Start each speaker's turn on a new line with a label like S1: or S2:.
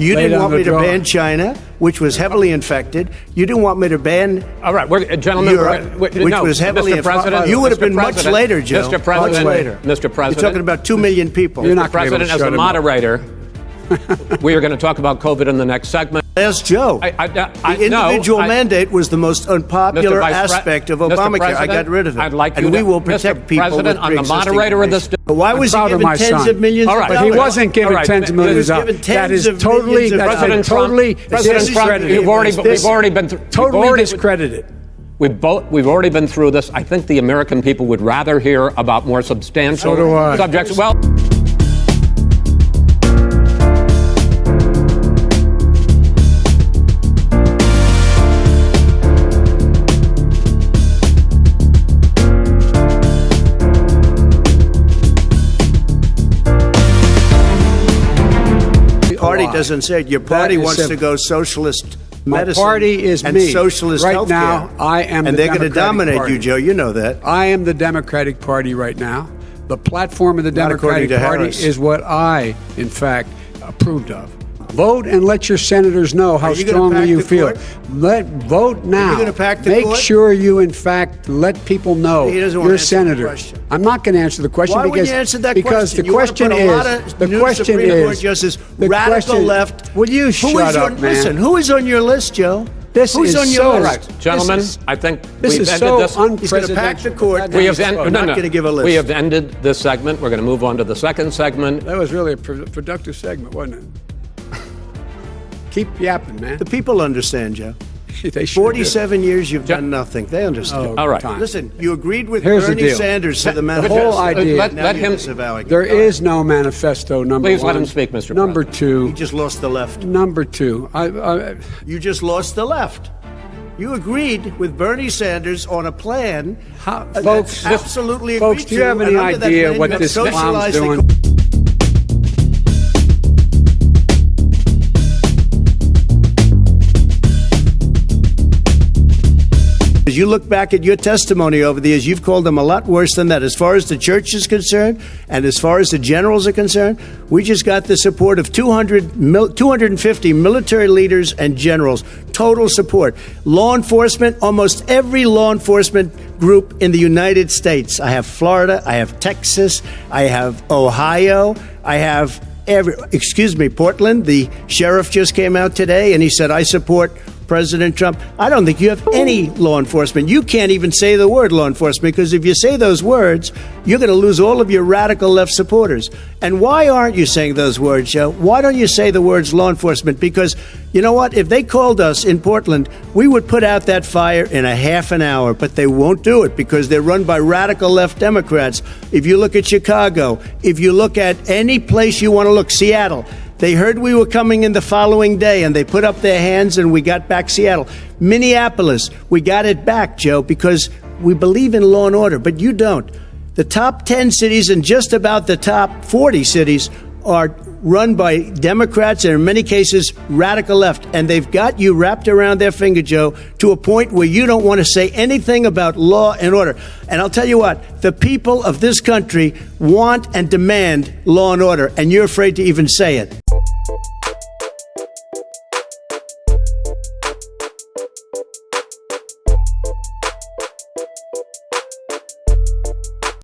S1: You didn't want me to ban China, which was heavily infected. You didn't want me to ban.
S2: All right, gentlemen,
S1: which was heavily infected. You would have been much later, Joe.
S2: Mr. President,
S1: much later.
S2: Mr. President,
S1: you're talking about 2 million people.
S2: You're not President, as the moderator. We are going to talk about COVID in the next segment.
S1: Ask Joe. The individual mandate was the most unpopular aspect of Obamacare. I got rid of it.
S2: I'd like you
S1: and we will protect people.
S2: President, I'm the moderator of this.
S1: Why was he given tens of millions of dollars?
S3: But he wasn't given tens of millions of dollars. That is totally,
S2: President Trump, we've already been
S3: totally discredited.
S2: We've already been through this. I think the American people would rather hear about more substantial subjects. Well.
S1: Party doesn't say it. Your party wants to go socialist medicine.
S3: My party is
S1: and
S3: me.
S1: Socialist
S3: right
S1: healthcare.
S3: Now, I am
S1: and
S3: the
S1: they're going to dominate
S3: Party.
S1: you, Joe. You know that.
S3: I am the Democratic Party right now. The platform of the Democratic Party is what I, in fact, approved of. Vote and let your senators know how strongly you feel. Vote now.
S1: Are you going to pack the
S3: Make
S1: court?
S3: sure you, in fact, let people know your senators. I'm not going to answer the question.
S1: Why would you answer that
S3: because
S1: question?
S3: The question is
S1: the question is radical left.
S3: Will you shut up, man?
S1: Listen, who is on your list, Joe?
S3: Who's on your list?
S2: Right. Gentlemen, I think
S3: this
S2: we've
S3: is
S2: ended
S3: so
S2: this.
S1: He's going to pack the court.
S2: We have
S1: not going to give a list.
S2: We have ended this segment. We're going to move on to the second segment.
S3: That was really a productive segment, wasn't it? Keep yapping, man.
S1: The people understand, Joe.
S3: They sure
S1: 47 years you've done nothing. They understand.
S2: All right.
S1: Listen, you agreed with
S3: Here's
S1: Bernie
S3: the deal.
S1: Sanders to the
S3: The
S1: manifesto.
S3: whole idea.
S2: Let him.
S3: There is no manifesto, number
S2: Please
S3: one.
S2: let him speak, Mr.
S3: Number
S2: President.
S3: two.
S1: You just lost the left.
S3: Number two.
S1: You just lost the left. You agreed with Bernie Sanders on a plan.
S3: Folks,
S1: absolutely agreed
S3: folks, do you have any idea what this clown's doing?
S1: As you look back at your testimony over the years, you've called them a lot worse than that. As far as the church is concerned, and as far as the generals are concerned, we just got the support of 250 military leaders and generals. Total support. Law enforcement, almost every law enforcement group in the United States. I have Florida, I have Texas, I have Ohio, I have Portland. The sheriff just came out today and he said, I support President Trump. I don't think you have any law enforcement. You can't even say the word law enforcement, because if you say those words, you're going to lose all of your radical left supporters. And why aren't you saying those words, Joe? Why don't you say the words law enforcement? Because you know what? If they called us in Portland, we would put out that fire in a half an hour, but they won't do it because they're run by radical left Democrats. If you look at Chicago, if you look at any place you want to look, Seattle, they heard we were coming in the following day, and they put up their hands, and we got back Seattle. Minneapolis, we got it back, Joe, because we believe in law and order, but you don't. The top 10 cities and just about the top 40 cities are run by Democrats and in many cases radical left, and they've got you wrapped around their finger, Joe, to a point where you don't want to say anything about law and order. And I'll tell you what, the people of this country want and demand law and order, and you're afraid to even say it.